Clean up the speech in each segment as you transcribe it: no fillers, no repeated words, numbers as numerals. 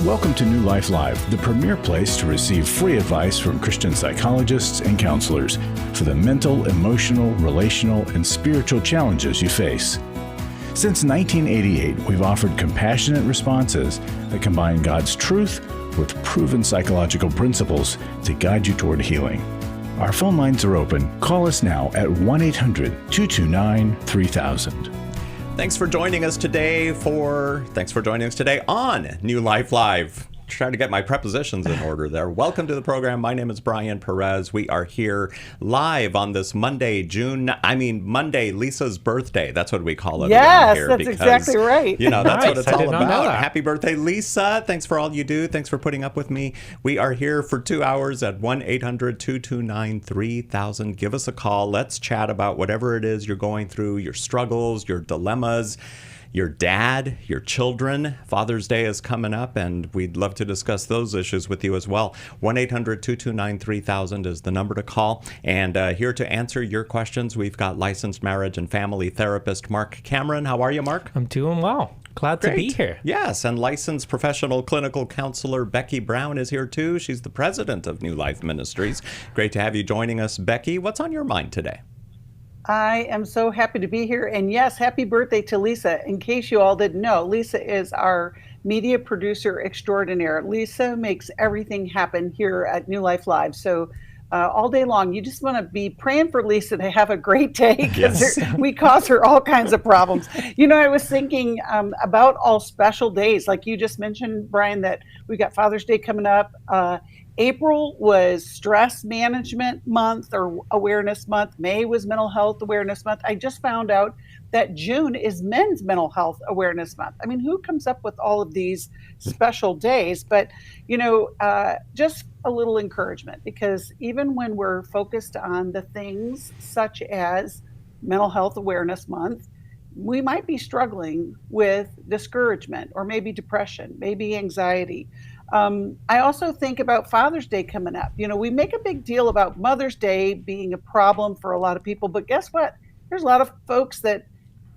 Welcome to New Life Live, the premier place to receive free advice from Christian psychologists and counselors for the mental, emotional, relational, and spiritual challenges you face. Since 1988, we've offered compassionate responses that combine God's truth with proven psychological principles to guide you toward healing. Our phone lines are open. Call us now at 1-800-229-3000. Thanks for joining us today on New Life Live. Trying to get my prepositions in order there. Welcome to the program. My name is Brian Perez. We are here live on this Monday, Lisa's birthday. That's what we call it. Yes, here that's because, exactly right. You know, that's Nice. what it's I all did not know about. that. Happy birthday, Lisa. Thanks for all you do. Thanks for putting up with me. We are here for 2 hours at 1-800-229-3000. Give us a call. Let's chat about whatever it is you're going through, your struggles, your dilemmas, your dad, your children. Father's Day is coming up, and we'd love to discuss those issues with you as well. 1-800-229-3000 is the number to call. And here to answer your questions, we've got licensed marriage and family therapist Marc Cameron. How are you, Marc? I'm doing well. Glad to be here. Yes, and licensed professional clinical counselor Becky Brown is here too. She's the president of New Life Ministries. Great to have you joining us, Becky. What's on your mind today? I am so happy to be here. And yes, happy birthday to Lisa. In case you all didn't know, Lisa is our media producer extraordinaire. Lisa makes everything happen here at New Life Live. So all day long, you just want to be praying for Lisa to have a great day because we cause her all kinds of problems. You know, I was thinking about all special days. Like you just mentioned, Brian, that we got Father's Day coming up. April was Stress Management Month or Awareness Month. May was Mental Health Awareness Month. I just found out that June is Men's Mental Health Awareness Month. I mean, who comes up with all of these special days? But, you know, just a little encouragement, because even when we're focused on the things such as Mental Health Awareness Month, we might be struggling with discouragement or maybe depression, maybe anxiety. I also think about Father's Day coming up. You know, we make a big deal about Mother's Day being a problem for a lot of people, but guess what? There's a lot of folks that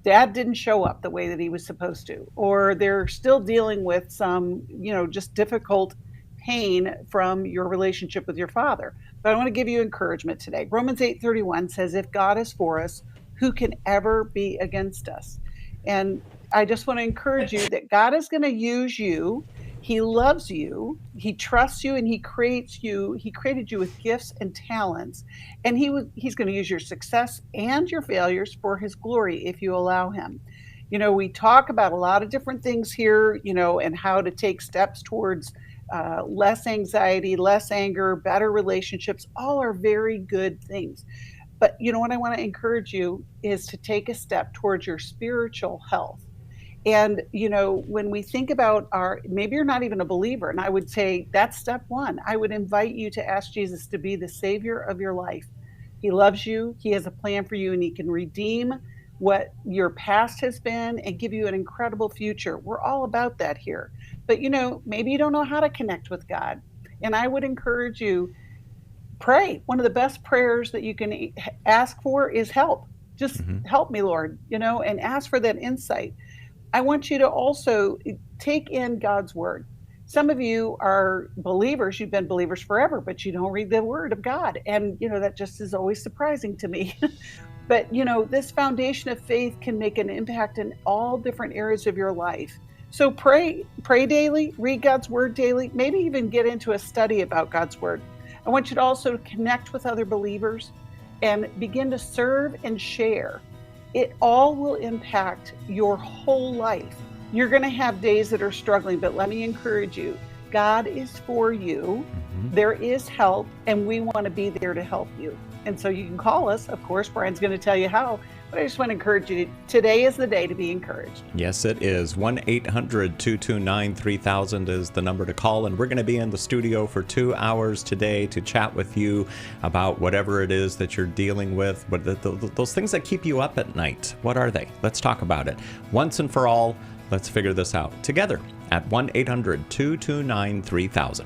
dad didn't show up the way that he was supposed to, or they're still dealing with some, you know, just difficult pain from your relationship with your father. But I want to give you encouragement today. Romans 8:31 says, if God is for us, who can ever be against us? And I just want to encourage you that God is going to use you. He loves you, he trusts you, and he created you with gifts and talents. And he's going to use your success and your failures for his glory if you allow him. You know, we talk about a lot of different things here, you know, and how to take steps towards less anxiety, less anger, better relationships. All are very good things. But you know what I want to encourage you is to take a step towards your spiritual health. And, you know, when we think about maybe you're not even a believer, and I would say that's step one. I would invite you to ask Jesus to be the savior of your life. He loves you. He has a plan for you, and he can redeem what your past has been and give you an incredible future. We're all about that here. But, you know, maybe you don't know how to connect with God. And I would encourage you, pray. One of the best prayers that you can ask for is help. Just help me, Lord, you know, and ask for that insight. I want you to also take in God's word. Some of you are believers, you've been believers forever, but you don't read the word of God. And, you know, that just is always surprising to me. But, you know, this foundation of faith can make an impact in all different areas of your life. So pray daily, read God's word daily, maybe even get into a study about God's word. I want you to also connect with other believers and begin to serve and share. It all will impact your whole life. You're going to have days that are struggling, but let me encourage you. God is for you. There is help, and we want to be there to help you. And so you can call us. Of course, Brian's going to tell you how, but I just want to encourage you. Today is the day to be encouraged. Yes, it is. 1-800-229-3000 is the number to call, and we're going to be in the studio for 2 hours today to chat with you about whatever it is that you're dealing with, those things that keep you up at night. What are they? Let's talk about it. Once and for all, let's figure this out together at 1-800-229-3000.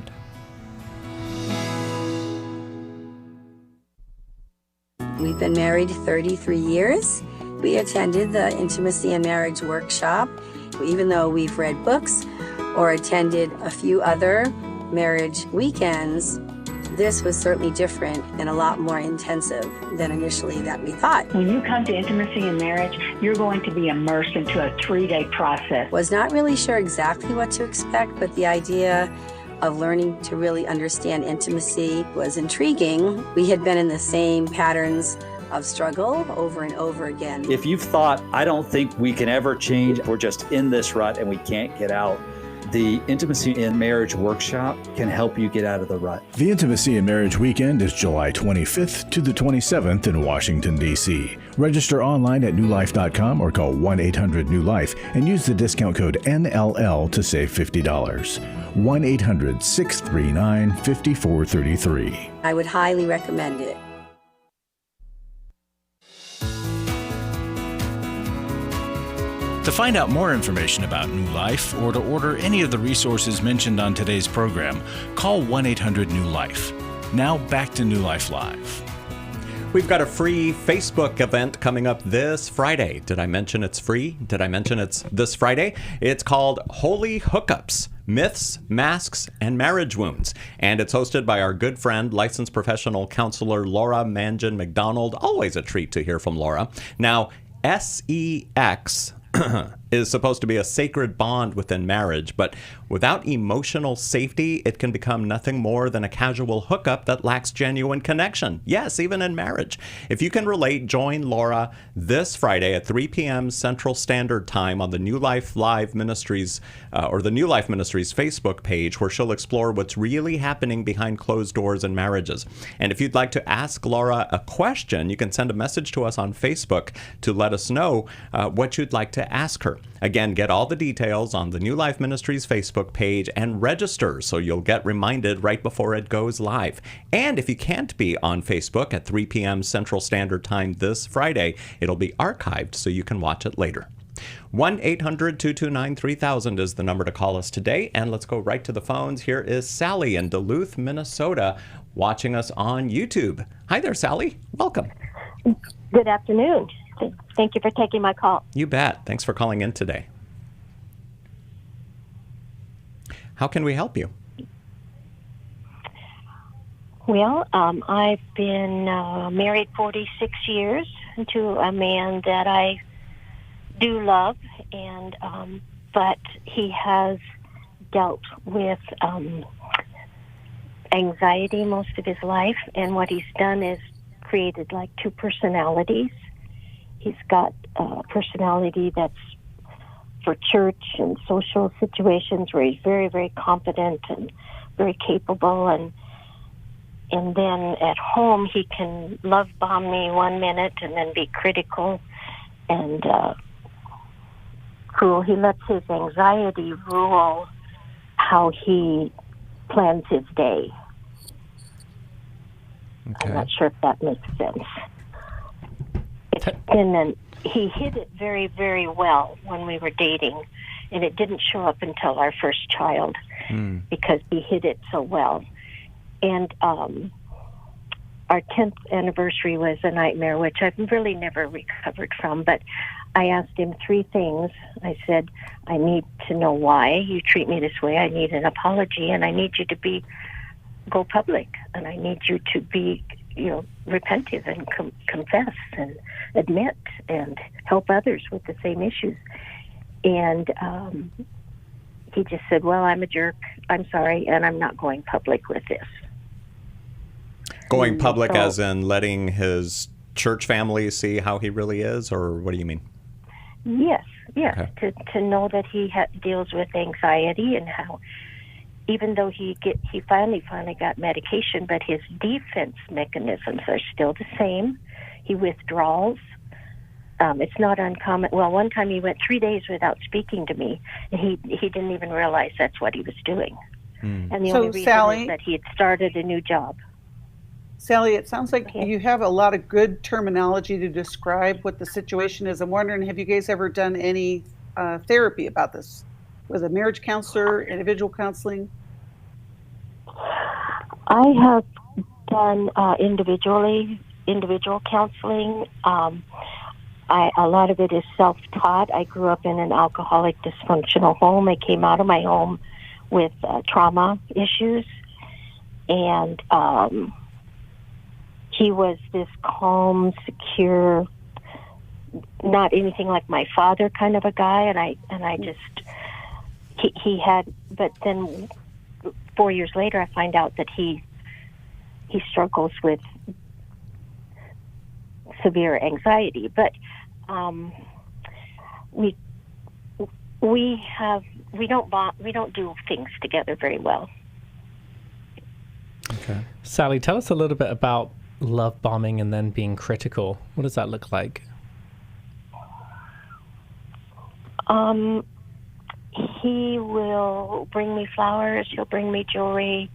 We've been married 33 years. We attended the Intimacy and Marriage Workshop. Even though we've read books or attended a few other marriage weekends, this was certainly different and a lot more intensive than initially that we thought. When you come to intimacy in marriage, you're going to be immersed into a 3-day process. Was not really sure exactly what to expect, but the idea of learning to really understand intimacy was intriguing. We had been in the same patterns of struggle over and over again. If you've thought, I don't think we can ever change, we're just in this rut and we can't get out, the Intimacy in Marriage workshop can help you get out of the rut. The Intimacy in Marriage Weekend is July 25th to the 27th in Washington, D.C. Register online at newlife.com or call 1-800-NEW-LIFE and use the discount code NLL to save $50. 1-800-639-5433. I would highly recommend it. To find out more information about New Life or to order any of the resources mentioned on today's program, call 1-800-NEW-LIFE. Now back to New Life Live. We've got a free Facebook event coming up this Friday. Did I mention it's free? Did I mention it's this Friday? It's called Holy Hookups: Myths, Masks, and Marriage Wounds. And it's hosted by our good friend, licensed professional counselor Laura Mangan McDonald. Always a treat to hear from Laura. Now, sex is supposed to be a sacred bond within marriage, but without emotional safety, it can become nothing more than a casual hookup that lacks genuine connection. Yes, even in marriage. If you can relate, join Laura this Friday at 3 p.m. Central Standard Time on the New Life Live Ministries or the New Life Ministries Facebook page, where she'll explore what's really happening behind closed doors in marriages. And if you'd like to ask Laura a question, you can send a message to us on Facebook to let us know what you'd like to ask her. Again, get all the details on the New Life Ministries Facebook page and register so you'll get reminded right before it goes live. And if you can't be on Facebook at 3 p.m. Central Standard Time this Friday, it'll be archived so you can watch it later. 1-800-229-3000 is the number to call us today. And let's go right to the phones. Here is Sally in Duluth, Minnesota, watching us on YouTube. Hi there, Sally. Welcome. Good afternoon. Thank you for taking my call. You bet. Thanks for calling in today. How can we help you? Well, I've been married 46 years to a man that I do love, and but he has dealt with anxiety most of his life, and what he's done is created like two personalities. He's got a personality that's for church and social situations where he's very, very competent and very capable, and then at home he can love bomb me 1 minute and then be critical and cruel. He lets his anxiety rule how he plans his day. Okay. I'm not sure if that makes sense. And then he hid it very, very well when we were dating, and it didn't show up until our first child because he hid it so well. And our 10th anniversary was a nightmare, which I've really never recovered from, but I asked him 3 things. I said, I need to know why you treat me this way. I need an apology, and I need you to go public, and I need you to be repentive and confess and admit and help others with the same issues. And he just said, well, I'm a jerk, I'm sorry, and I'm not going public with this. Going public as in letting his church family see how he really is, or what do you mean? Yes, Okay. to know that he deals with anxiety, and how even though he finally got medication, but his defense mechanisms are still the same. He withdraws. It's not uncommon. Well, one time he went 3 days without speaking to me, and he didn't even realize that's what he was doing. And the only reason Sally, is that he had started a new job. Sally, it sounds like you have a lot of good terminology to describe what the situation is. I'm wondering, have you guys ever done any therapy about this with a marriage counselor, individual counseling? I have done individual counseling. A lot of it is self-taught. I grew up in an alcoholic, dysfunctional home. I came out of my home with trauma issues. And he was this calm, secure, not anything like my father kind of a guy. And I just, he had, but then 4 years later, I find out that he struggles with severe anxiety. But we don't do things together very well. Okay. Sally, tell us a little bit about love bombing and then being critical. What does that look like? He will bring me flowers. He'll bring me jewelry.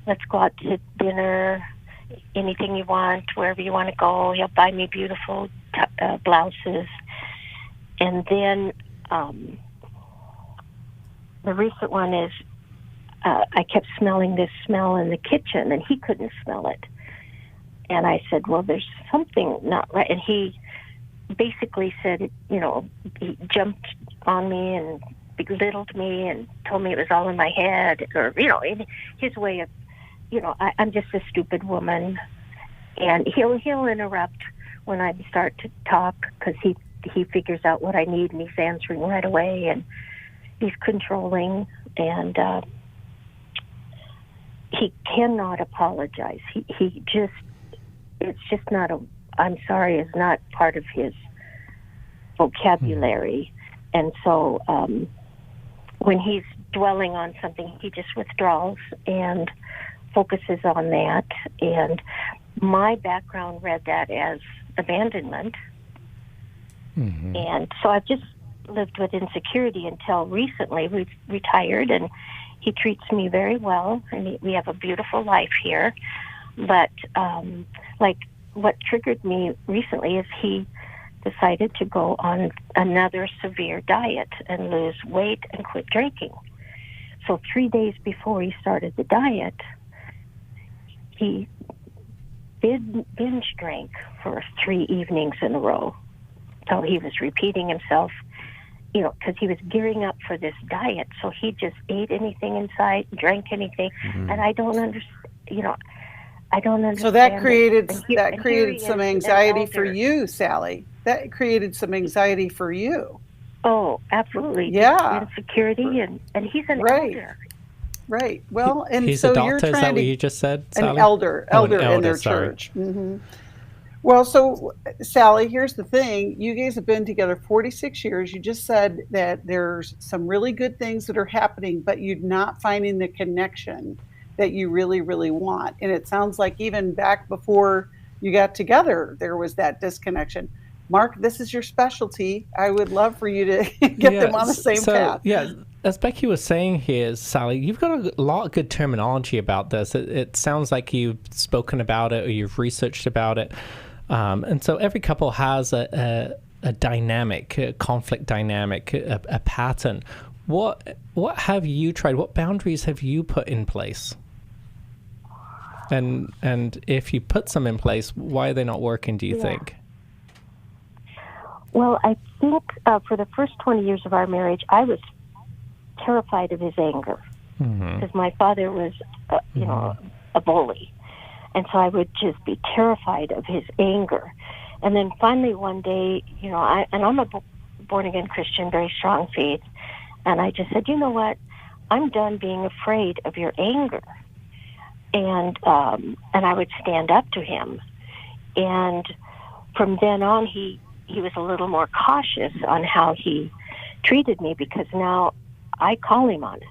Let's go out to dinner. Anything you want, wherever you want to go. He'll buy me beautiful blouses. And then the recent one is I kept smelling this smell in the kitchen, and he couldn't smell it. And I said, well, there's something not right. And he basically said, he jumped on me and belittled me and told me it was all in my head, or, in his way of, I'm just a stupid woman. And he'll interrupt when I start to talk, because he figures out what I need, and he's answering right away, and he's controlling, and he cannot apologize. He just, it's just not I'm sorry is not part of his vocabulary. And so when he's dwelling on something, he just withdraws and focuses on that. And my background read that as abandonment. Mm-hmm. And so I've just lived with insecurity until recently. We've retired, and he treats me very well, and we have a beautiful life here. But what triggered me recently is he decided to go on another severe diet and lose weight and quit drinking. So 3 days before he started the diet, he binge drank for 3 evenings in a row. So he was repeating himself, because he was gearing up for this diet. So he just ate anything inside, drank anything, and I don't understand. I don't understand. So that created some anxiety for you, Sally. That created some anxiety for you. Oh, absolutely. Yeah. Insecurity, and he's an elder. Right. Well, and he's so a doctor, you're trying is that what you just said, Sally? An elder in their church. Mm-hmm. Well, so Sally, here's the thing. You guys have been together 46 years. You just said that there's some really good things that are happening, but you're not finding the connection that you really, really want. And it sounds like even back before you got together, there was that disconnection. Mark, this is your specialty. I would love for you to get them on the same path. Yeah, as Becky was saying here, Sally, you've got a lot of good terminology about this. It sounds like you've spoken about it or you've researched about it. And so every couple has a dynamic, a conflict dynamic, a pattern. What have you tried? What boundaries have you put in place? And if you put some in place, why are they not working, do you think? Well, I think for the first 20 years of our marriage, I was terrified of his anger, because my father was, a bully. And so I would just be terrified of his anger. And then finally one day, I'm a born-again Christian, very strong faith. And I just said, you know what? I'm done being afraid of your anger. And I would stand up to him. And from then on, he was a little more cautious on how he treated me, because now I call him on it.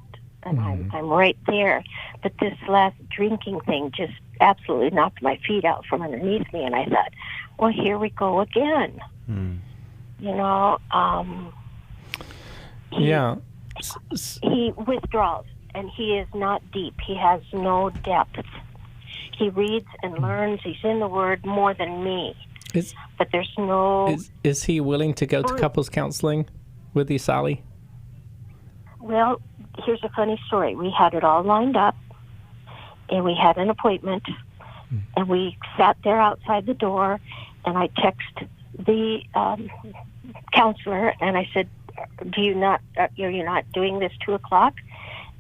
And I'm right there. But this last drinking thing just absolutely knocked my feet out from underneath me. And I thought, well, here we go again. He withdraws, and he is not deep. He has no depth. He reads and learns. He's in the Word more than me. But there's no... Is he willing to go to couples counseling with you, Sally? Well, here's a funny story. We had it all lined up, and we had an appointment, and we sat there outside the door, and I texted the counselor, and I said, "Do you not? You're not doing this 2:00?"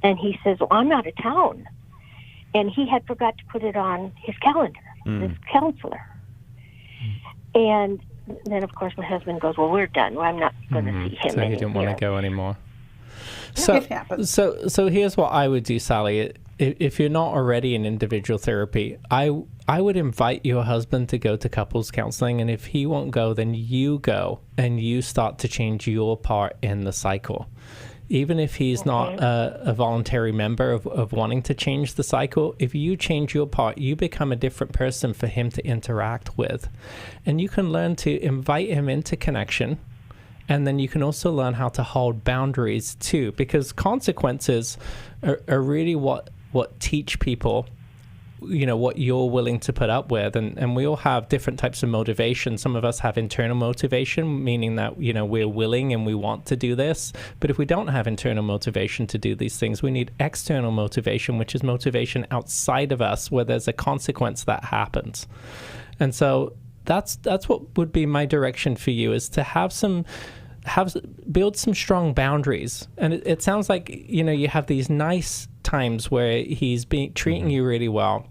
And he says, "Well, I'm out of town," and he had forgot to put it on his calendar. This counselor, and then of course my husband goes, "Well, we're done. Well, I'm not going to see him So anymore." he didn't want to go anymore. It happens. So here's what I would do, Sally. If you're not already in individual therapy, I would invite your husband to go to couples counseling, and if he won't go, then you go and you start to change your part in the cycle. Even if he's not a voluntary member of wanting to change the cycle, if you change your part, you become a different person for him to interact with. And you can learn to invite him into connection. And then you can also learn how to hold boundaries too, because consequences are really what teach people, what you're willing to put up with. And we all have different types of motivation. Some of us have internal motivation, meaning that, we're willing and we want to do this. But if we don't have internal motivation to do these things, we need external motivation, which is motivation outside of us where there's a consequence that happens. And so that's what would be my direction for you, is to build some strong boundaries. And it sounds like, you have these nice times where he's treating you really well,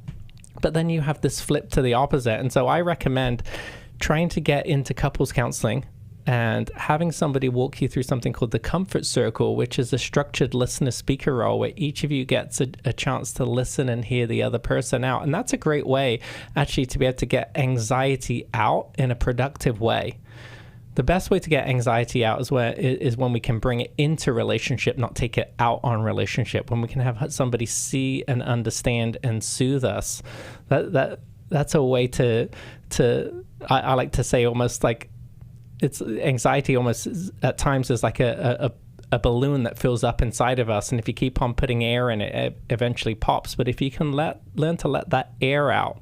but then you have this flip to the opposite. And so I recommend trying to get into couples counseling and having somebody walk you through something called the comfort circle, which is a structured listener-speaker role where each of you gets a chance to listen and hear the other person out. And that's a great way, actually, to be able to get anxiety out in a productive way. The best way to get anxiety out is when we can bring it into relationship, not take it out on relationship. When we can have somebody see and understand and soothe us, that's a way to I like to say, almost like, it's anxiety almost at times is like a balloon that fills up inside of us, and if you keep on putting air in it, it eventually pops. But if you can learn to let that air out,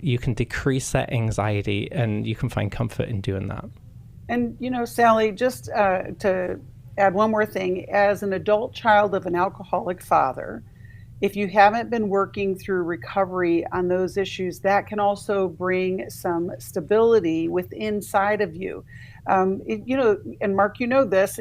you can decrease that anxiety, and you can find comfort in doing that. And Sally, just to add one more thing, as an adult child of an alcoholic father, if you haven't been working through recovery on those issues, that can also bring some stability inside of you. And Mark, this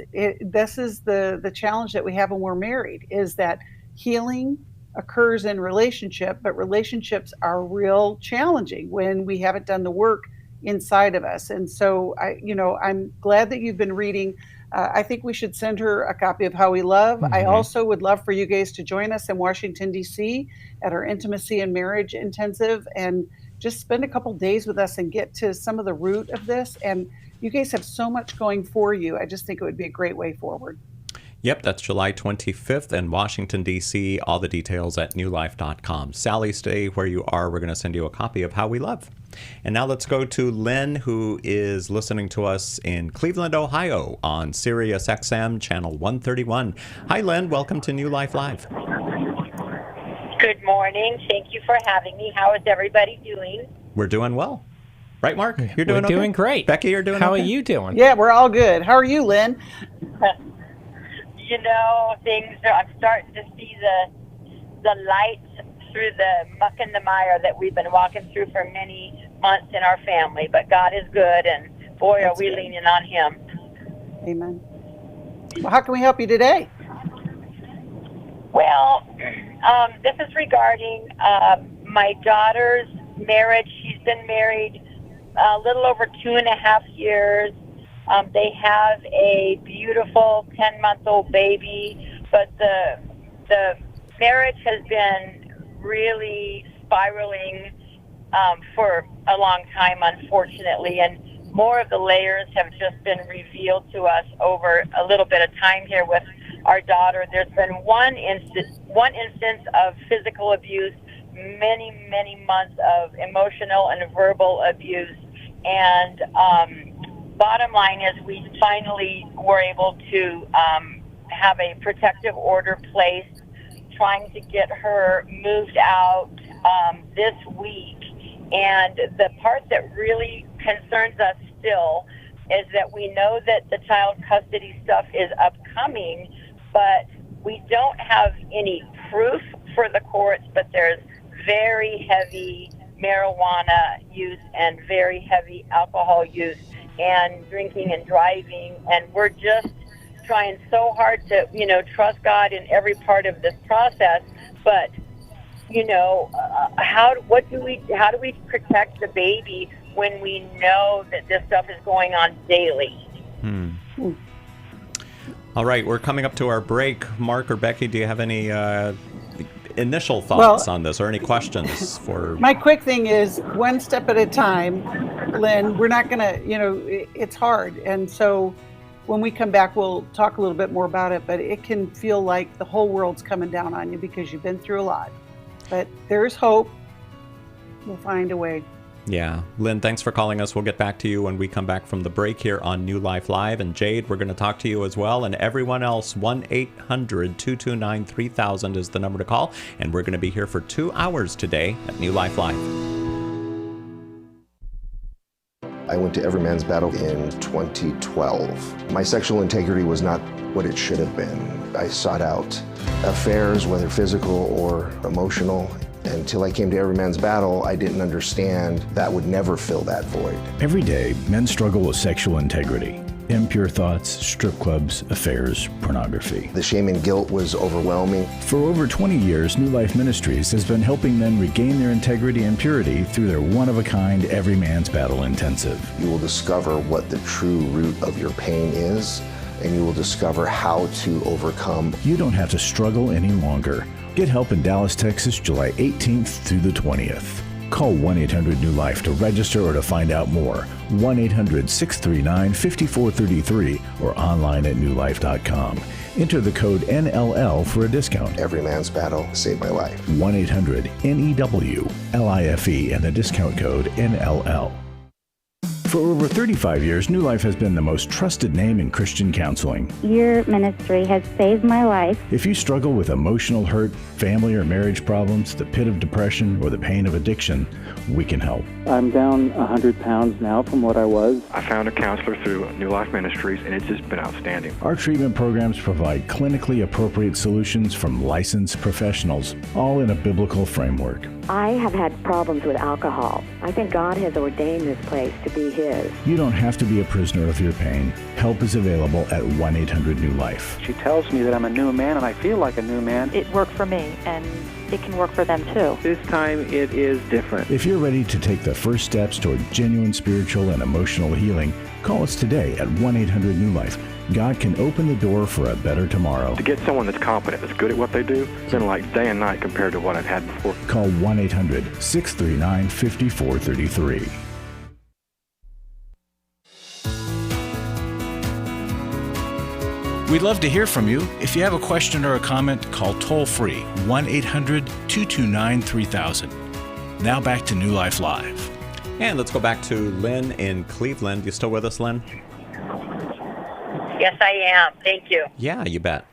is the challenge that we have when we're married, is that healing occurs in relationship, but relationships are real challenging when we haven't done the work inside of us. And so I'm glad that you've been reading. I think we should send her a copy of How We Love. Mm-hmm. I also would love for you guys to join us in Washington, D.C. at our Intimacy and Marriage Intensive, and just spend a couple days with us and get to some of the root of this. And you guys have so much going for you. I just think it would be a great way forward. Yep, that's July 25th in Washington, D.C. All the details at newlife.com. Sally, stay where you are. We're going to send you a copy of How We Love. And now let's go to Lynn, who is listening to us in Cleveland, Ohio on Sirius XM Channel 131. Hi, Lynn. Welcome to New Life Live. Good morning. Thank you for having me. How is everybody doing? We're doing well. Right, Mark? You're doing okay? We're doing great. Becky, you're doing How okay? are you doing? Yeah, we're all good. How are you, Lynn? I'm starting to see the lights through the muck and the mire that we've been walking through for many months in our family. But God is good, and boy, are we leaning on Him. Amen. Well, how can we help you today? Well, this is regarding my daughter's marriage. She's been married a little over 2.5 years. They have a beautiful 10-month-old baby, but the marriage has been really spiraling for a long time, unfortunately, and more of the layers have just been revealed to us over a little bit of time here with our daughter. There's been one instance of physical abuse, many months of emotional and verbal abuse, and bottom line is we finally were able to have a protective order placed, trying to get her moved out this week. And the part that really concerns us still is that we know that the child custody stuff is upcoming, but we don't have any proof for the courts, but there's very heavy marijuana use and very heavy alcohol use and drinking and driving. And we're just trying so hard to, trust God in every part of this process. But, how do we protect the baby when we know that this stuff is going on daily? All right, we're coming up to our break. Mark or Becky, do you have any initial thoughts on this or any questions for... My quick thing is one step at a time, Lynn. We're not going to, it's hard. And so when we come back, we'll talk a little bit more about it, but it can feel like the whole world's coming down on you because you've been through a lot. But there's hope. We'll find a way. Yeah. Lynn, thanks for calling us. We'll get back to you when we come back from the break here on New Life Live. And Jade, we're going to talk to you as well. And everyone else, 1-800-229-3000 is the number to call. And we're going to be here for 2 hours today at New Life Live. I went to Every Man's Battle in 2012. My sexual integrity was not what it should have been. I sought out affairs, whether physical or emotional. Until I came to Every Man's Battle, I didn't understand that would never fill that void. Every day, men struggle with sexual integrity. Impure thoughts, strip clubs, affairs, pornography. The shame and guilt was overwhelming. For over 20 years, New Life Ministries has been helping men regain their integrity and purity through their one-of-a-kind Every Man's Battle Intensive. You will discover what the true root of your pain is, and you will discover how to overcome. You don't have to struggle any longer. Get help in Dallas, Texas, July 18th through the 20th. Call 1-800-NEW-LIFE to register or to find out more. 1-800-639-5433 or online at newlife.com. Enter the code NLL for a discount. Every Man's Battle saved my life. 1-800-NEWLIFE and the discount code NLL. For over 35 years, New Life has been the most trusted name in Christian counseling. Your ministry has saved my life. If you struggle with emotional hurt, family or marriage problems, the pit of depression, or the pain of addiction, we can help. I'm down 100 pounds now from what I was. I found a counselor through New Life Ministries, and it's just been outstanding. Our treatment programs provide clinically appropriate solutions from licensed professionals, all in a biblical framework. I have had problems with alcohol. I think God has ordained this place to be His. You don't have to be a prisoner of your pain. Help is available at 1-800-NEW-LIFE. She tells me that I'm a new man, and I feel like a new man. It worked for me, and it can work for them too. This time it is different. If you're ready to take the first steps toward genuine spiritual and emotional healing, call us today at 1-800-NEW-LIFE. God can open the door for a better tomorrow. To get someone that's competent, that's good at what they do, it's been like day and night compared to what I've had before. Call 1-800-639-5433. We'd love to hear from you. If you have a question or a comment, call toll-free 1-800-229-3000. Now back to New Life Live. And let's go back to Lynn in Cleveland. You still with us, Lynn? Yes, I am. Thank you. Yeah, you bet.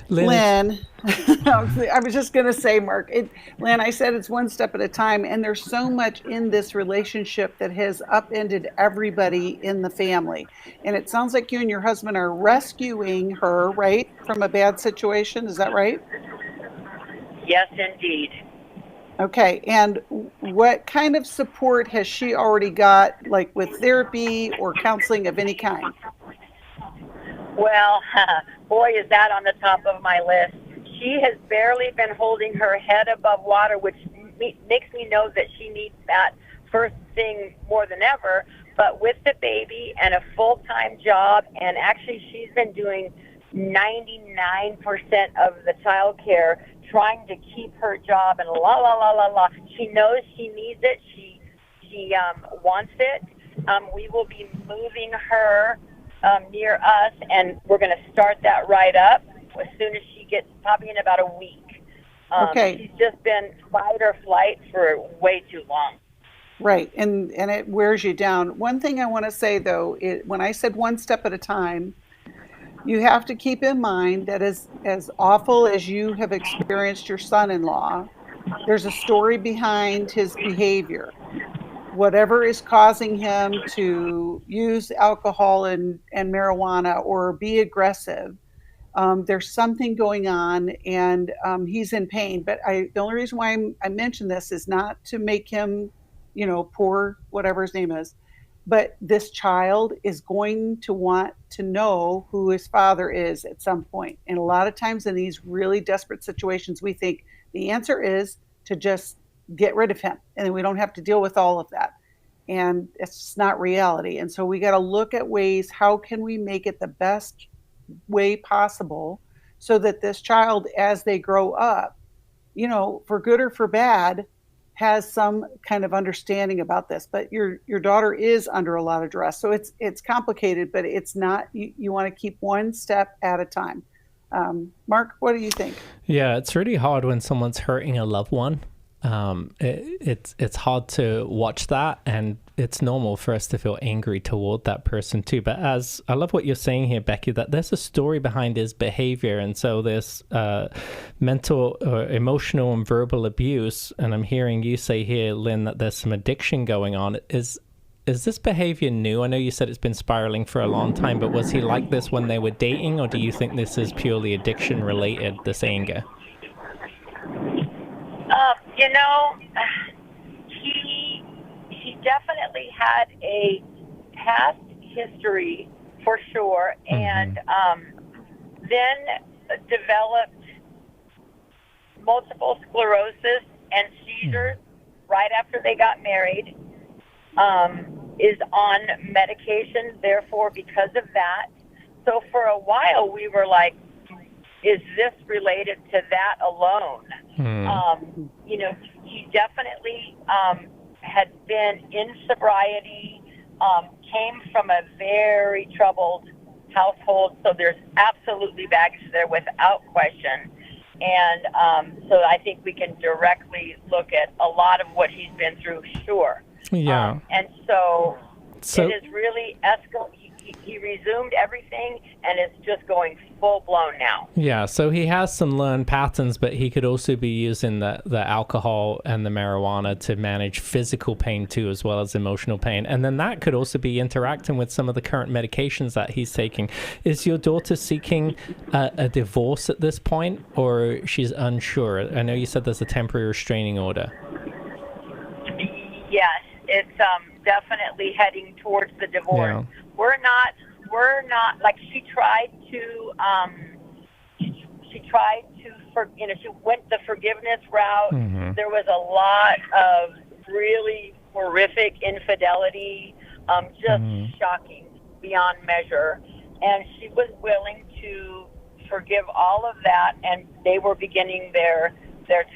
Lynn, I was just going to say, Mark, Lynn, I said it's one step at a time, and there's so much in this relationship that has upended everybody in the family. And it sounds like you and your husband are rescuing her, right, from a bad situation. Is that right? Yes, indeed. Okay, and what kind of support has she already got, like with therapy or counseling of any kind? Well, boy, is that on the top of my list. She has barely been holding her head above water, which makes me know that she needs that first thing more than ever. But with the baby and a full-time job, and actually she's been doing 99% of the child care, trying to keep her job, and She knows she needs it. She wants it. We will be moving her near us, and we're going to start that right up as soon as she gets, probably in about a week. Okay. She's just been fight or flight for way too long. Right, and it wears you down. One thing I want to say, though, when I said one step at a time, you have to keep in mind that as awful as you have experienced your son-in-law, there's a story behind his behavior. Whatever is causing him to use alcohol and marijuana or be aggressive, there's something going on, and he's in pain. But the only reason why I mention this is not to make him, poor whatever his name is. But this child is going to want to know who his father is at some point. And a lot of times in these really desperate situations, we think the answer is to just get rid of him, and then we don't have to deal with all of that. And it's just not reality. And so we got to look at ways, how can we make it the best way possible so that this child, as they grow up, for good or for bad, has some kind of understanding about this. But your daughter is under a lot of duress. So it's complicated, but it's not, you want to keep one step at a time. Mark, what do you think? Yeah, it's really hard when someone's hurting a loved one. It's hard to watch that, and it's normal for us to feel angry toward that person too. But as I love what you're saying here, Becky, that there's a story behind his behavior, and so there's mental or emotional and verbal abuse. And I'm hearing you say here, Lynn, that there's some addiction going on. Is this behavior new? I know you said it's been spiraling for a long time, but was he like this when they were dating, or do you think this is purely addiction related, this anger? He definitely had a past history for sure, and then developed multiple sclerosis and seizures right after they got married, is on medication, therefore, because of that. So for a while, we were like, is this related to that alone? He definitely had been in sobriety, came from a very troubled household, so there's absolutely baggage there without question. And so I think we can directly look at a lot of what he's been through, sure. Yeah. And so it is really escalated. He resumed everything, and it's just going full-blown now. Yeah, so he has some learned patterns, but he could also be using the alcohol and the marijuana to manage physical pain too, as well as emotional pain. And then that could also be interacting with some of the current medications that he's taking. Is your daughter seeking a divorce at this point, or she's unsure? I know you said there's a temporary restraining order. Yes, it's definitely heading towards the divorce. Yeah. We're not like she tried to she went the forgiveness route. There was a lot of really horrific infidelity, just shocking beyond measure, and she was willing to forgive all of that, and they were beginning their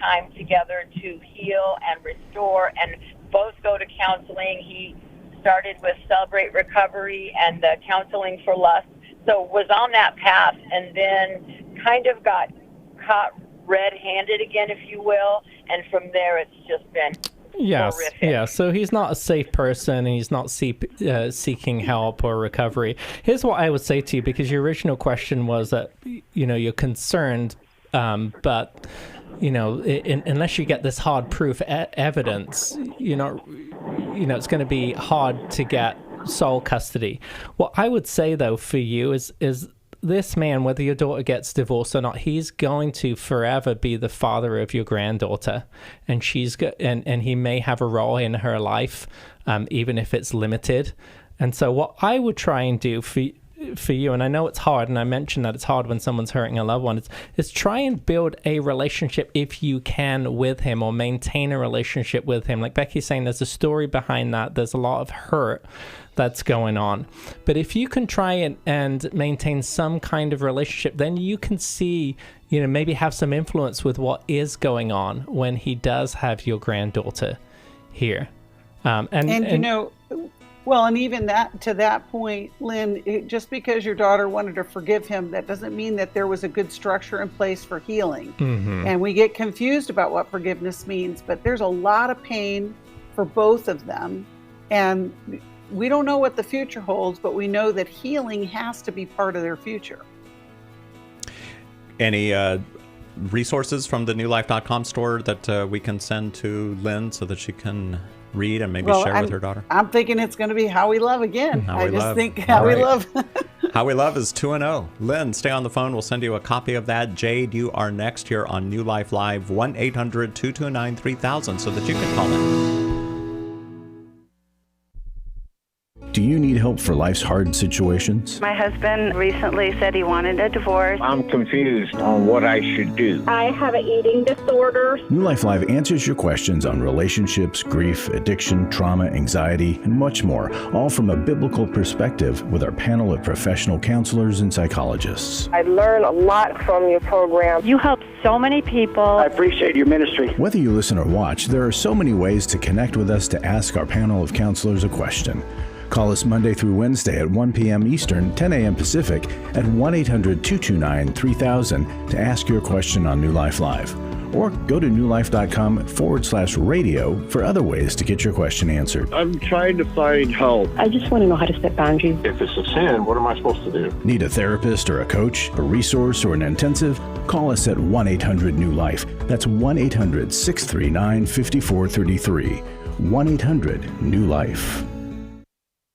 time together to heal and restore and both go to counseling. He started with Celebrate Recovery and the Counseling for Lust, so was on that path, and then kind of got caught red-handed again, if you will, and from there it's just been horrific. Yeah, so he's not a safe person, and he's not seeking help or recovery. Here's what I would say to you, because your original question was that, you're concerned, but unless you get this hard proof evidence, it's going to be hard to get sole custody. What I would say, though, for you is this man, whether your daughter gets divorced or not, he's going to forever be the father of your granddaughter, and and he may have a role in her life, even if it's limited. And so what I would try and do for you, and I know it's hard, and I mentioned that it's hard when someone's hurting a loved one, is try and build a relationship if you can with him, or maintain a relationship with him. Like Becky's saying, there's a story behind that. There's a lot of hurt that's going on. But if you can try and maintain some kind of relationship, then you can see, maybe have some influence with what is going on when he does have your granddaughter here. Well, and even to that point, Lynn, just because your daughter wanted to forgive him, that doesn't mean that there was a good structure in place for healing. And we get confused about what forgiveness means, but there's a lot of pain for both of them. And we don't know what the future holds, but we know that healing has to be part of their future. Any resources from the newlife.com store that we can send to Lynn so that she can read and maybe share with her daughter? I'm thinking it's going to be How We Love again. How We Love How We Love is 2-0. Lynn, stay on the phone. We'll send you a copy of that. Jade, you are next here on New Life Live, 1-800-229-3000, so that you can call in. help for life's hard situations? My husband recently said he wanted a divorce. I'm confused on what I should do. I have an eating disorder. New Life Live answers your questions on relationships, grief, addiction, trauma, anxiety, and much more, all from a biblical perspective with our panel of professional counselors and psychologists. I learn a lot from your program. You help so many people. I appreciate your ministry. Whether you listen or watch, there are so many ways to connect with us to ask our panel of counselors a question. Call us Monday through Wednesday at 1 p.m. Eastern, 10 a.m. Pacific at 1-800-229-3000 to ask your question on New Life Live. Or go to newlife.com/radio for other ways to get your question answered. I'm trying to find help. I just want to know how to set boundaries. If it's a sin, what am I supposed to do? Need a therapist or a coach, a resource, or an intensive? Call us at 1-800-NEW-LIFE. That's 1-800-639-5433. 1-800-NEW-LIFE.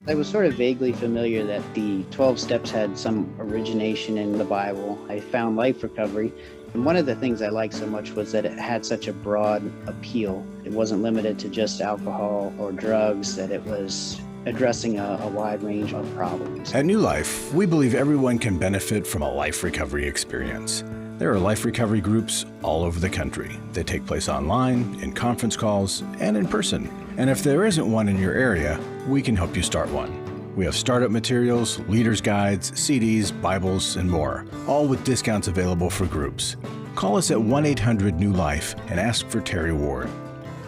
I was sort of vaguely familiar that the 12 steps had some origination in the Bible. I found Life Recovery, and one of the things I liked so much was that it had such a broad appeal. It wasn't limited to just alcohol or drugs, that it was addressing a wide range of problems. At New Life, we believe everyone can benefit from a life recovery experience. There are life recovery groups all over the country. They take place online, in conference calls, and in person. And if there isn't one in your area, we can help you start one. We have startup materials, leaders' guides, CDs, Bibles, and more, all with discounts available for groups. Call us at 1-800-NEW-LIFE and ask for Terry Ward.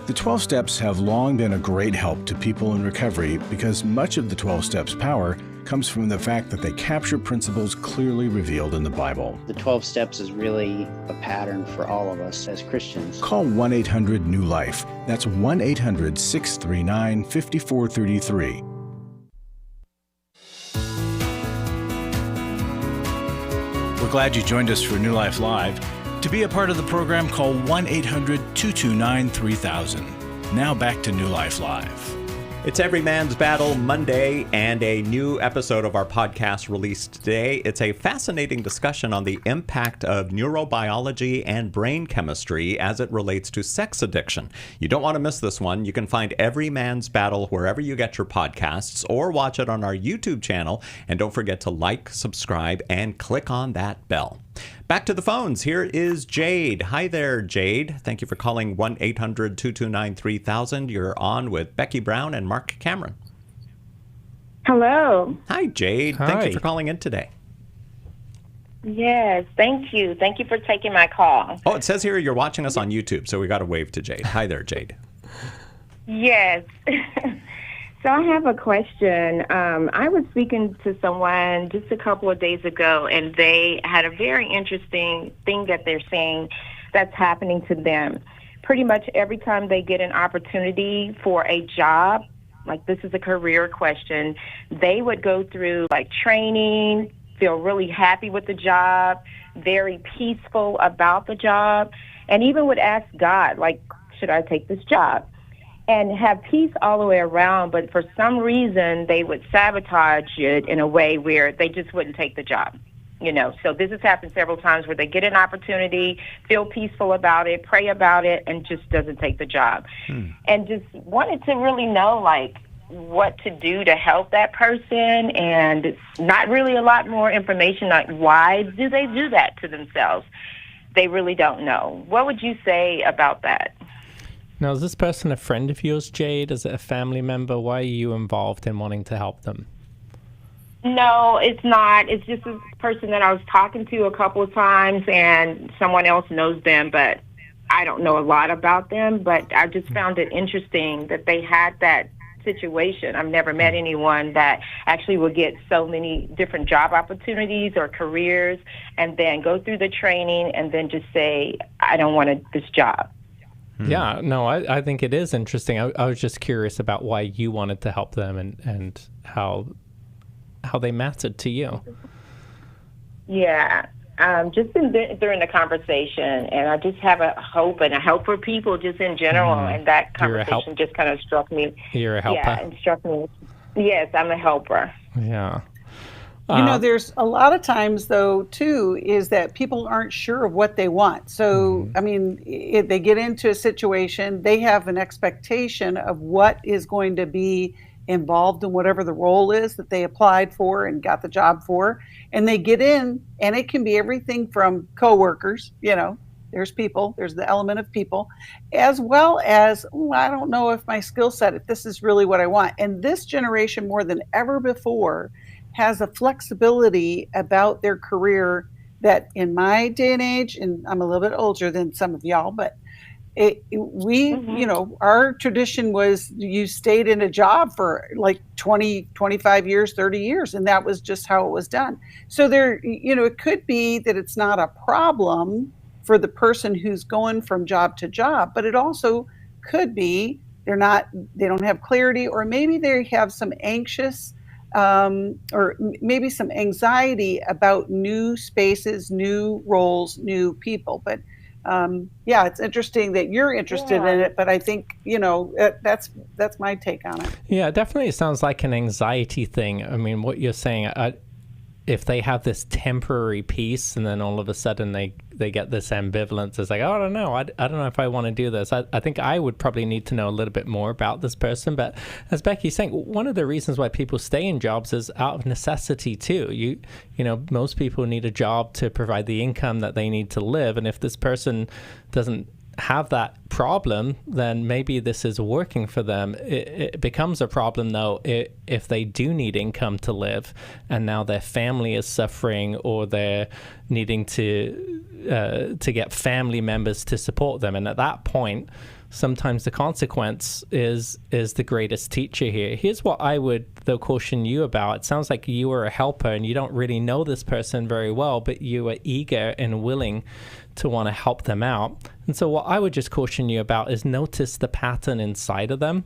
The 12 Steps have long been a great help to people in recovery because much of the 12 Steps' power comes from the fact that they capture principles clearly revealed in the Bible. The 12 steps is really a pattern for all of us as Christians. Call 1-800-NEW-LIFE. That's 1-800-639-5433. We're glad you joined us for New Life Live. To be a part of the program, call 1-800-229-3000. Now back to New Life Live. It's Every Man's Battle Monday and a new episode of our podcast released today. It's a fascinating discussion on the impact of neurobiology and brain chemistry as it relates to sex addiction. You don't want to miss this one. You can find Every Man's Battle wherever you get your podcasts or watch it on our YouTube channel. And don't forget to like, subscribe, and click on that bell. Back to the phones. Here is Jade. Hi there, Jade. Thank you for calling 1-800-229-3000. You're on with Becky Brown and Marc Cameron. Hello. Hi, Jade. Hi. Thank you for calling in today. Yes, thank you. Thank you for taking my call. Oh, it says here you're watching us on YouTube, so we got to wave to Jade. Hi there, Jade. Yes. So I have a question. I was speaking to someone just a couple of days ago, and they had a very interesting thing that they're saying that's happening to them. Pretty much every time they get an opportunity for a job, like this is a career question, they would go through like training, feel really happy with the job, very peaceful about the job, and even would ask God, like, should I take this job? And have peace all the way around, but for some reason they would sabotage it in a way where they just wouldn't take the job. You know, so this has happened several times where they get an opportunity, feel peaceful about it, pray about it, and just doesn't take the job. And just wanted to really know, like, what to do to help that person, and not really a lot more information, like why do they do that to themselves? They really don't know. What would you say about that? Now, is this person a friend of yours, Jade? Is it a family member? Why are you involved in wanting to help them? No, it's not. It's just a person that I was talking to a couple of times, and someone else knows them, but I don't know a lot about them. But I just found it interesting that they had that situation. I've never met anyone that actually would get so many different job opportunities or careers and then go through the training and then just say, I don't want this job. Yeah, no, I think it is interesting. I was just curious about why you wanted to help them and how they mattered to you. Yeah, just during the conversation, and I just have a hope and a help for people just in general, and that conversation just kind of struck me. You're a helper. Yeah, it struck me. Yes, I'm a helper. Yeah. You know, there's a lot of times, though, too, is that people aren't sure of what they want. So, I mean, if they get into a situation, they have an expectation of what is going to be involved in whatever the role is that they applied for and got the job for. And they get in, and it can be everything from coworkers, there's people, there's the element of people, as well as, I don't know if my skill set, if this is really what I want. And this generation, more than ever before, has a flexibility about their career that in my day and age, and I'm a little bit older than some of y'all, but our tradition was you stayed in a job for like 20, 25 years, 30 years, and that was just how it was done. So there, it could be that it's not a problem for the person who's going from job to job, but it also could be they don't have clarity, or maybe they have some anxious or maybe some anxiety about new spaces, new roles, new people. But it's interesting that you're interested in it, but I think, that's my take on it. Yeah, definitely. It sounds like an anxiety thing. I mean, what you're saying, if they have this temporary peace and then all of a sudden they get this ambivalence, it's like, oh, I don't know. I don't know if I want to do this. I think I would probably need to know a little bit more about this person. But as Becky's saying, one of the reasons why people stay in jobs is out of necessity too. You know, most people need a job to provide the income that they need to live. And if this person doesn't have that problem, then maybe this is working for them. It becomes a problem though if they do need income to live and now their family is suffering, or they're needing to get family members to support them. And at that point, sometimes the consequence is the greatest teacher here. Here's what I would though caution you about. It sounds like you are a helper and you don't really know this person very well, but you are eager and willing to want to help them out. And so what I would just caution you about is notice the pattern inside of them,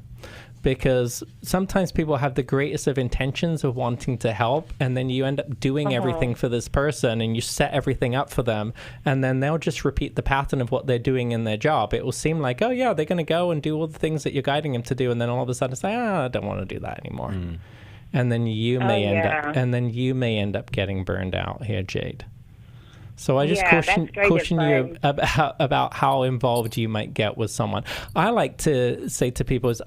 because sometimes people have the greatest of intentions of wanting to help, and then you end up doing everything for this person and you set everything up for them, and then they'll just repeat the pattern of what they're doing in their job. It will seem like, oh yeah, they're going to go and do all the things that you're guiding them to do, and then all of a sudden say, I don't want to do that anymore. And then you may end up getting burned out here, Jade. So I just caution you about how involved you might get with someone. I like to say to people is,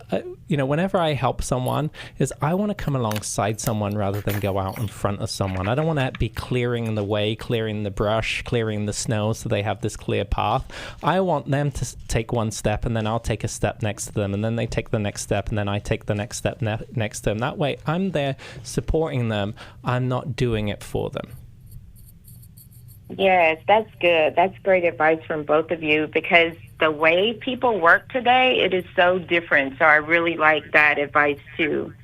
whenever I help someone, is I want to come alongside someone rather than go out in front of someone. I don't want to be clearing the way, clearing the brush, clearing the snow so they have this clear path. I want them to take one step, and then I'll take a step next to them, and then they take the next step, and then I take the next step next to them. That way I'm there supporting them. I'm not doing it for them. Yes, that's good. That's great advice from both of you, because the way people work today, it is so different. So I really like that advice too.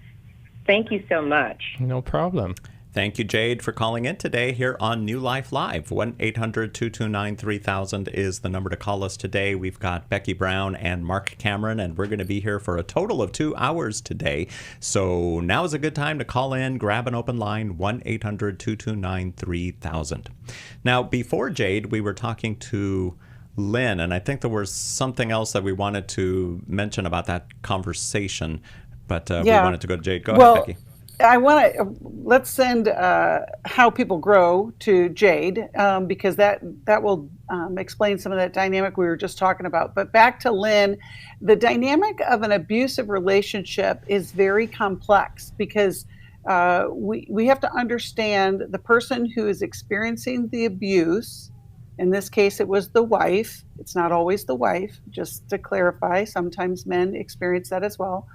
Thank you so much. No problem. Thank you, Jade, for calling in today here on New Life Live. 1-800-229-3000 is the number to call us today. We've got Becky Brown and Marc Cameron, and we're going to be here for a total of 2 hours today. So now is a good time to call in, grab an open line, 1-800-229-3000. Now, before Jade, we were talking to Lynn, and I think there was something else that we wanted to mention about that conversation, but we wanted to go to Jade. Go ahead, Becky. Let's send How People Grow to Jade, because that will explain some of that dynamic we were just talking about. But back to Lynn, the dynamic of an abusive relationship is very complex, because we have to understand the person who is experiencing the abuse. In this case, it was the wife. It's not always the wife, just to clarify. Sometimes men experience that as well.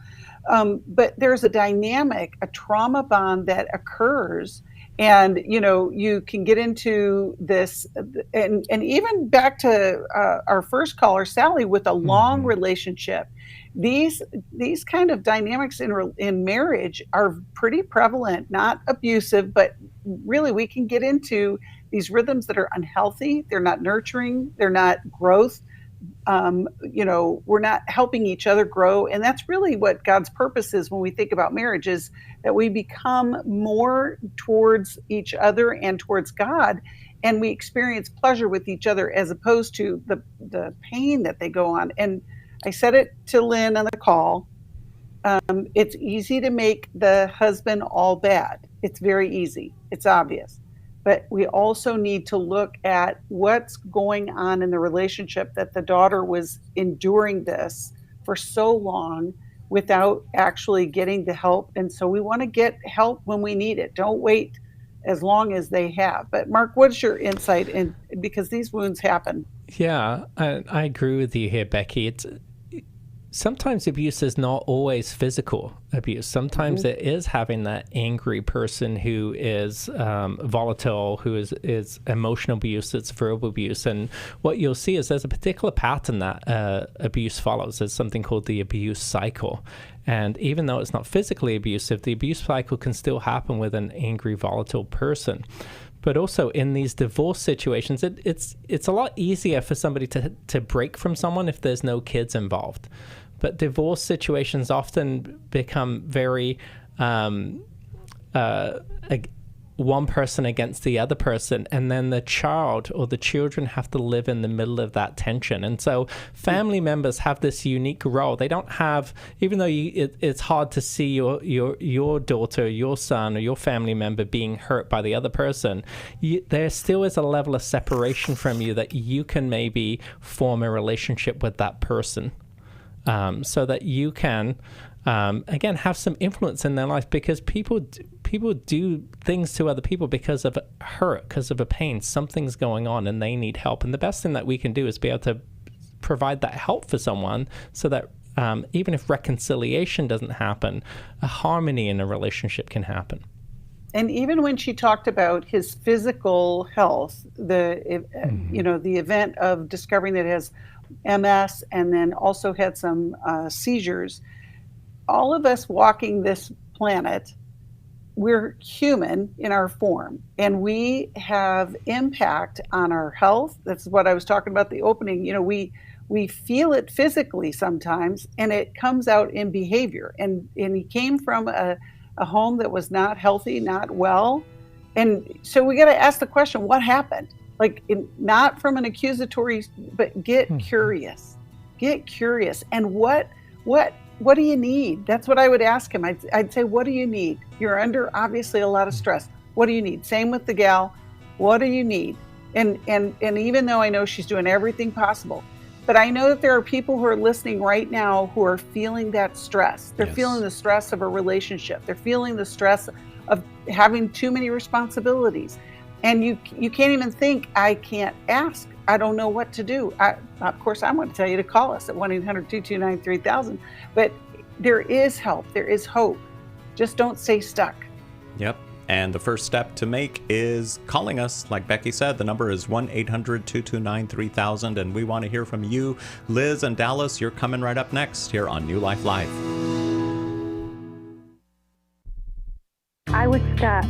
But there's a dynamic, a trauma bond that occurs. And, you can get into this, and even back to our first caller, Sally, with a long relationship. These kind of dynamics in marriage are pretty prevalent, not abusive, but really we can get into these rhythms that are unhealthy. They're not nurturing. They're not growth. We're not helping each other grow. And that's really what God's purpose is when we think about marriage, is that we become more towards each other and towards God, and we experience pleasure with each other as opposed to the pain that they go on. And I said it to Lynn on the call. It's easy to make the husband all bad. It's very easy. It's obvious. But we also need to look at what's going on in the relationship, that the daughter was enduring this for so long without actually getting the help. And so we want to get help when we need it. Don't wait as long as they have. But Marc, what's your insight in, because these wounds happen? Yeah, I agree with you here, Becky. Sometimes abuse is not always physical abuse. Sometimes it is having that angry person who is volatile, who is emotional abuse, it's verbal abuse. And what you'll see is there's a particular pattern that abuse follows. There's something called the abuse cycle. And even though it's not physically abusive, the abuse cycle can still happen with an angry, volatile person. But also in these divorce situations, it's a lot easier for somebody to break from someone if there's no kids involved. But divorce situations often become very one person against the other person, and then the child or the children have to live in the middle of that tension. And so family members have this unique role. They don't have, even though it's hard to see your daughter, your son, or your family member being hurt by the other person, there still is a level of separation from you that you can maybe form a relationship with that person, so that you can again have some influence in their life, because people do things to other people because of hurt, because of a pain. Something's going on and they need help. And the best thing that we can do is be able to provide that help for someone, so that even if reconciliation doesn't happen, a harmony in a relationship can happen. And even when she talked about his physical health, the event of discovering that he has MS and then also had some seizures, all of us walking this planet, we're human in our form, and we have impact on our health. That's what I was talking about the opening. We feel it physically sometimes, and it comes out in behavior. And he came from a home that was not healthy, not well. And so we got to ask the question, what happened? Not from an accusatory, but get curious. Get curious. And what do you need? That's what I would ask him. I'd say, what do you need? You're under obviously a lot of stress. What do you need? Same with the gal. What do you need? And even though I know she's doing everything possible, but I know that there are people who are listening right now who are feeling that stress. They're feeling the stress of a relationship. They're feeling the stress of having too many responsibilities. And you can't even think, I can't ask. I don't know what to do. Of course, I'm going to tell you to call us at 1-800-229-3000. But there is help. There is hope. Just don't stay stuck. Yep. And the first step to make is calling us. Like Becky said, the number is 1-800-229-3000. And we want to hear from you. Liz and Dallas, you're coming right up next here on New Life Live. I was stuck.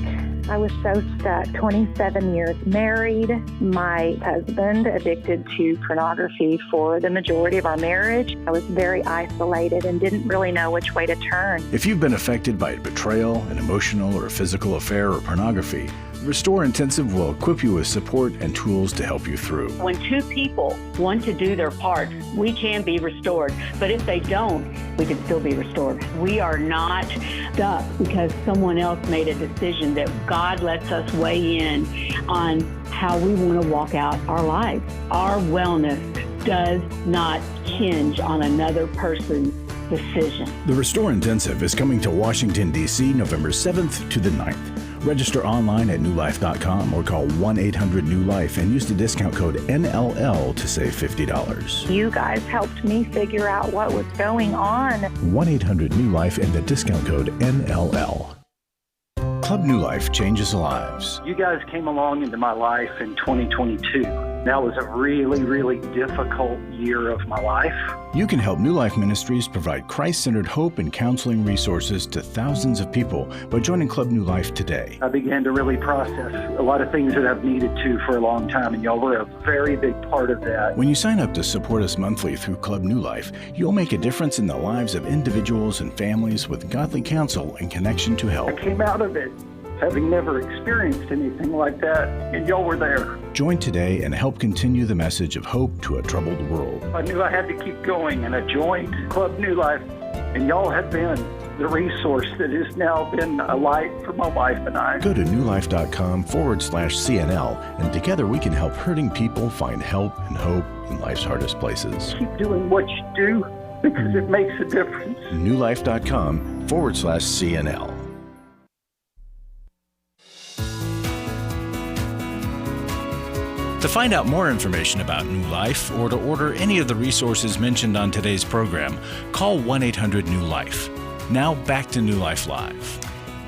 I was so stuck. 27 years married. My husband addicted to pornography for the majority of our marriage. I was very isolated and didn't really know which way to turn. If you've been affected by betrayal, an emotional or physical affair, or pornography, Restore Intensive will equip you with support and tools to help you through. When two people want to do their part, we can be restored. But if they don't, we can still be restored. We are not stuck because someone else made a decision. That God lets us weigh in on how we want to walk out our life. Our wellness does not hinge on another person's decision. The Restore Intensive is coming to Washington, D.C. November 7th to the 9th. Register online at newlife.com or call 1-800-NEW-LIFE and use the discount code NLL to save $50. You guys helped me figure out what was going on. 1-800-NEW-LIFE and the discount code NLL. Club New Life changes lives. You guys came along into my life in 2022. That was a really, really difficult year of my life. You can help New Life Ministries provide Christ-centered hope and counseling resources to thousands of people by joining Club New Life today. I began to really process a lot of things that I've needed to for a long time, and y'all were a very big part of that. When you sign up to support us monthly through Club New Life, you'll make a difference in the lives of individuals and families with godly counsel and connection to help. I came out of it having never experienced anything like that, and y'all were there. Join today and help continue the message of hope to a troubled world. I knew I had to keep going, and I joined Club New Life, and y'all have been the resource that has now been a light for my wife and I. Go to newlife.com/CNL, and together we can help hurting people find help and hope in life's hardest places. Keep doing what you do, because it makes a difference. newlife.com/CNL. To find out more information about New Life or to order any of the resources mentioned on today's program, call 1-800-NEW-LIFE. Now back to New Life Live.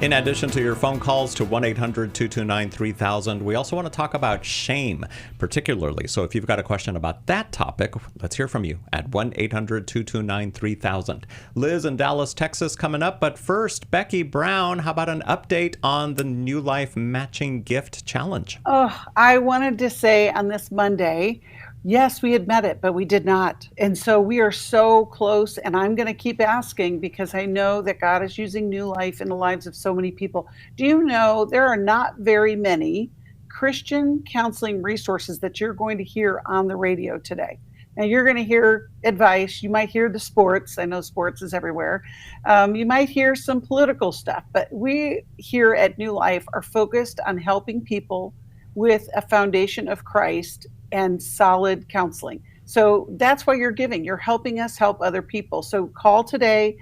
In addition to your phone calls to 1-800-229-3000, we also want to talk about shame, particularly. So if you've got a question about that topic, let's hear from you at 1-800-229-3000. Liz in Dallas, Texas coming up. But first, Becky Brown, how about an update on the New Life Matching Gift Challenge? Oh, I wanted to say on this Monday, yes, we had met it, but we did not. And so we are so close, and I'm going to keep asking because I know that God is using New Life in the lives of so many people. Do you know there are not very many Christian counseling resources that you're going to hear on the radio today? Now, you're going to hear advice. You might hear the sports. I know sports is everywhere. You might hear some political stuff, but we here at New Life are focused on helping people with a foundation of Christ and solid counseling. So that's why you're giving. You're helping us help other people. So call today,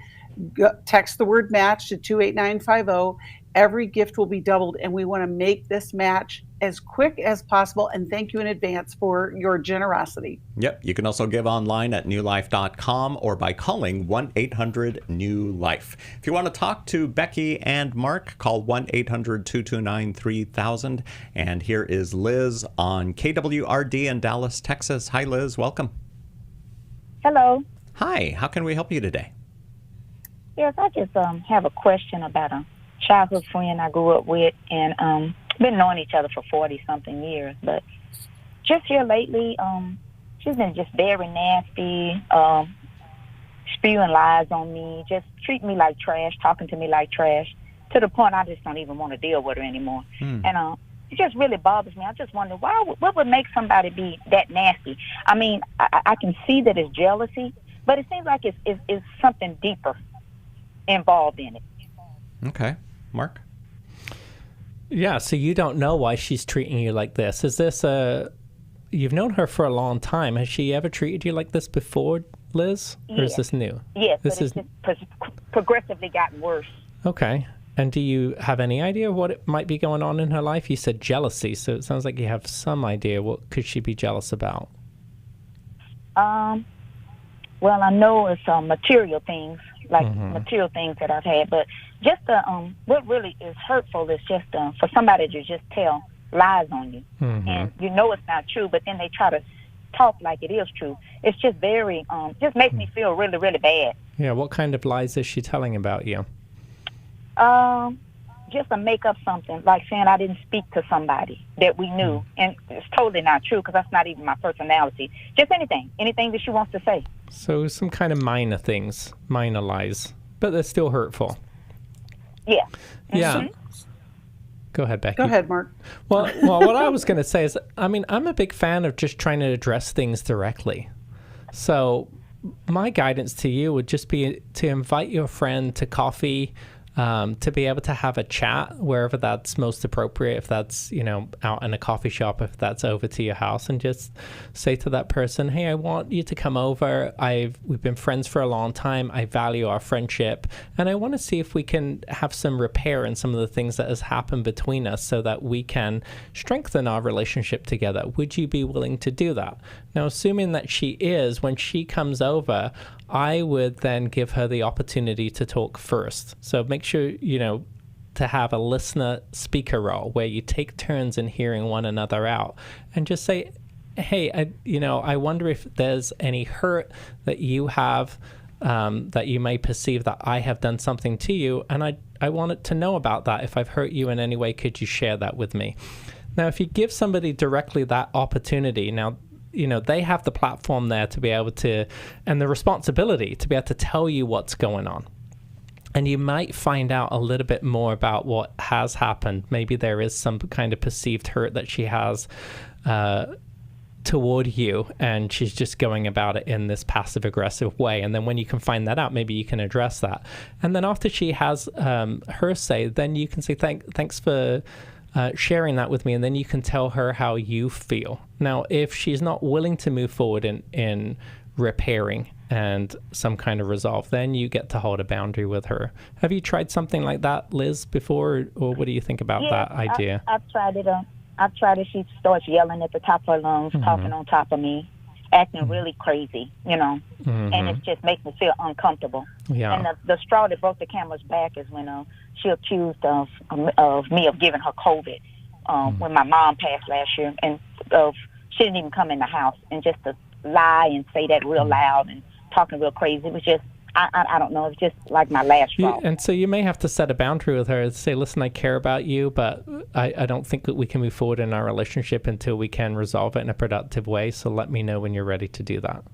text the word match to 28950. Every gift will be doubled, and we want to make this match as quick as possible. And thank you in advance for your generosity. Yep. You can also give online at newlife.com or by calling 1-800-NEW-LIFE. If you want to talk to Becky and Mark, call 1-800-229-3000. And here is Liz on KWRD in Dallas, Texas. Hi, Liz. Welcome. Hello. Hi. How can we help you today? Yes, I just have a question about a childhood friend I grew up with, and been knowing each other for 40-something years. But just here lately, she's been just very nasty, spewing lies on me, just treating me like trash, talking to me like trash, to the point I just don't even want to deal with her anymore. And it just really bothers me. I just wonder, what would make somebody be that nasty? I mean, I can see that it's jealousy, but it seems like it's something deeper involved in it. Okay. Mark? Yeah, so you don't know why she's treating you like this. Is this you've known her for a long time. Has she ever treated you like this before, Liz? Or is this new? Yes, but it's just progressively gotten worse. Okay. And do you have any idea what it might be going on in her life? You said jealousy, so it sounds like you have some idea. What could she be jealous about? Well, I know it's material things, like material things that I've had, but just what really is hurtful is just for somebody to just tell lies on you, and you know it's not true, but then they try to talk like it is true. It's just very, just makes me feel really, really bad. Yeah, what kind of lies is she telling about you? Just to make up something, like saying I didn't speak to somebody that we knew, and it's totally not true because that's not even my personality. Just anything that she wants to say. So some kind of minor things, minor lies, but they're still hurtful. Yeah. Yeah. Go ahead, Becky. Go ahead, Mark. Well, what I was going to say is, I mean, I'm a big fan of just trying to address things directly. So my guidance to you would just be to invite your friend to coffee, to be able to have a chat wherever that's most appropriate, if that's, out in a coffee shop, if that's over to your house, and just say to that person, hey, I want you to come over. We've been friends for a long time. I value our friendship, and I want to see if we can have some repair in some of the things that has happened between us so that we can strengthen our relationship together. Would you be willing to do that? Now, assuming that she is, when she comes over, I would then give her the opportunity to talk first. So make sure, to have a listener-speaker role where you take turns in hearing one another out and just say, hey, I wonder if there's any hurt that you have, that you may perceive that I have done something to you, and I wanted to know about that. If I've hurt you in any way, could you share that with me? Now, if you give somebody directly that opportunity, now, they have the platform there to be able to, and the responsibility to be able to tell you what's going on. And you might find out a little bit more about what has happened. Maybe there is some kind of perceived hurt that she has toward you, and she's just going about it in this passive-aggressive way. And then when you can find that out, maybe you can address that. And then after she has her say, then you can say, thanks for sharing that with me, and then you can tell her how you feel. Now, if she's not willing to move forward in repairing and some kind of resolve, then you get to hold a boundary with her. Have you tried something like that, Liz, before, or what do you think about that idea? I've tried it. I've tried it. She starts yelling at the top of her lungs, talking on top of me, acting really crazy, and it just makes me feel uncomfortable. Yeah. And the straw that broke the camera's back is when she accused of me of giving her COVID when my mom passed last year, and she didn't even come in the house, and just to lie and say that real loud and talking real crazy. It was just, I don't know, it's just like my last straw. And so you may have to set a boundary with her and say, listen, I care about you, but I don't think that we can move forward in our relationship until we can resolve it in a productive way. So let me know when you're ready to do that.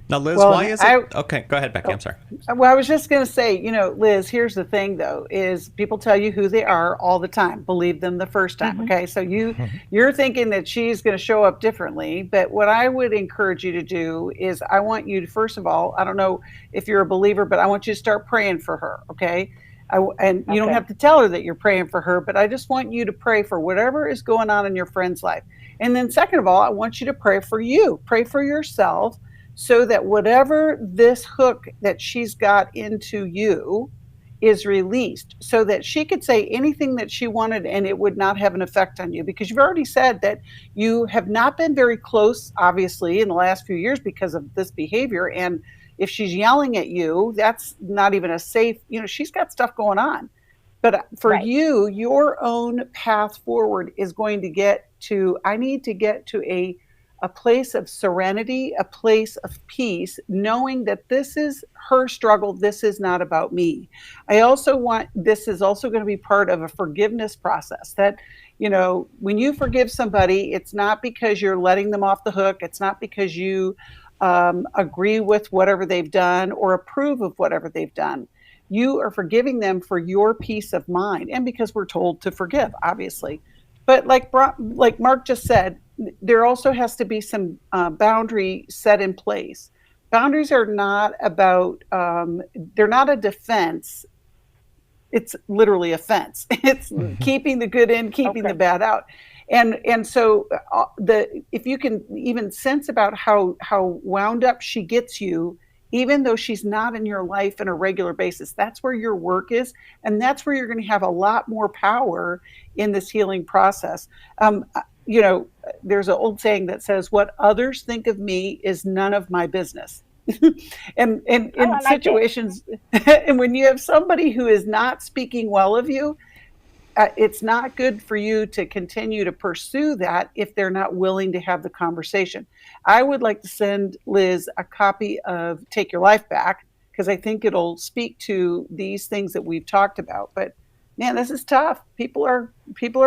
Now, Liz, why is it? Okay, go ahead, Becky. I'm sorry. Well, I was just going to say, Liz, here's the thing, though, is people tell you who they are all the time. Believe them the first time, okay? So you're thinking that she's going to show up differently. But what I would encourage you to do is I want you to, first of all, I don't know if you're a believer, but I want you to start praying for her, okay? And you don't have to tell her that you're praying for her, but I just want you to pray for whatever is going on in your friend's life. And then second of all, I want you to pray for you. Pray for yourself, so that whatever this hook that she's got into you is released, so that she could say anything that she wanted and it would not have an effect on you. Because you've already said that you have not been very close, obviously, in the last few years because of this behavior. And if she's yelling at you, that's not even a safe, she's got stuff going on. But for you, your own path forward is going to get to, I need to get to a place of serenity, a place of peace, knowing that this is her struggle. This is not about me. I also want, this is also going to be part of a forgiveness process that, when you forgive somebody, it's not because you're letting them off the hook. It's not because you agree with whatever they've done or approve of whatever they've done. You are forgiving them for your peace of mind, and because we're told to forgive, obviously. But like Marc just said, there also has to be some boundary set in place. Boundaries are not about, they're not a defense. It's literally a fence. It's keeping the good in, keeping the bad out. And so if you can even sense about how wound up she gets you, even though she's not in your life on a regular basis, that's where your work is. And that's where you're going to have a lot more power in this healing process. There's an old saying that says, what others think of me is none of my business. and in situations, and when you have somebody who is not speaking well of you, it's not good for you to continue to pursue that if they're not willing to have the conversation. I would like to send Liz a copy of Take Your Life Back, because I think it'll speak to these things that we've talked about. But man, this is tough. People are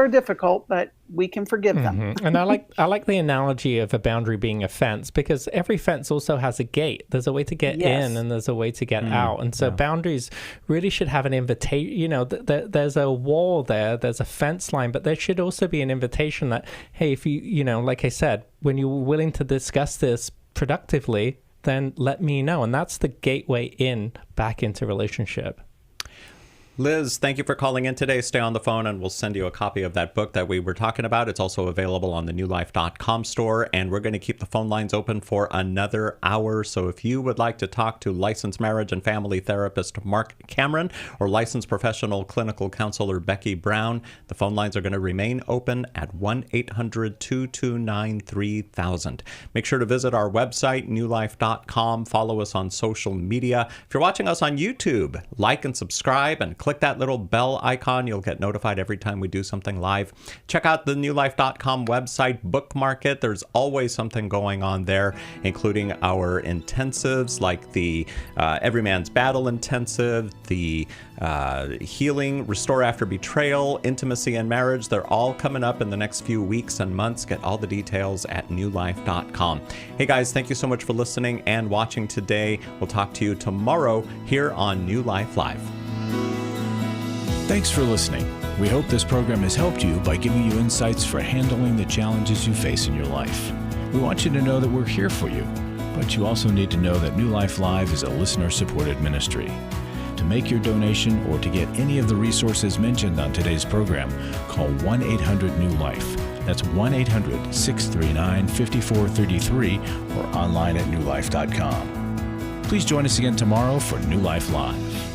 difficult, but we can forgive them. And I like the analogy of a boundary being a fence, because every fence also has a gate. There's a way to get in and there's a way to get out. And so boundaries really should have an invitation. There's a wall there, there's a fence line, but there should also be an invitation that, hey, if you like I said, when you're willing to discuss this productively, then let me know. And that's the gateway in back into relationship. Liz, thank you for calling in today. Stay on the phone and we'll send you a copy of that book that we were talking about. It's also available on the newlife.com store, and we're going to keep the phone lines open for another hour. So if you would like to talk to licensed marriage and family therapist Marc Cameron or licensed professional clinical counselor Becky Brown, the phone lines are going to remain open at 1-800-229-3000. Make sure to visit our website, newlife.com. Follow us on social media. If you're watching us on YouTube, like and subscribe and click that little bell icon. You'll get notified every time we do something live. Check out the newlife.com website, bookmark it. There's always something going on there, including our intensives like the Every Man's Battle Intensive, the Healing, Restore After Betrayal, Intimacy and Marriage. They're all coming up in the next few weeks and months. Get all the details at newlife.com. Hey guys, thank you so much for listening and watching today. We'll talk to you tomorrow here on New Life Live. Thanks for listening. We hope this program has helped you by giving you insights for handling the challenges you face in your life. We want you to know that we're here for you, but you also need to know that New Life Live is a listener-supported ministry. To make your donation or to get any of the resources mentioned on today's program, call 1-800-NEW-LIFE. That's 1-800-639-5433 or online at newlife.com. Please join us again tomorrow for New Life Live.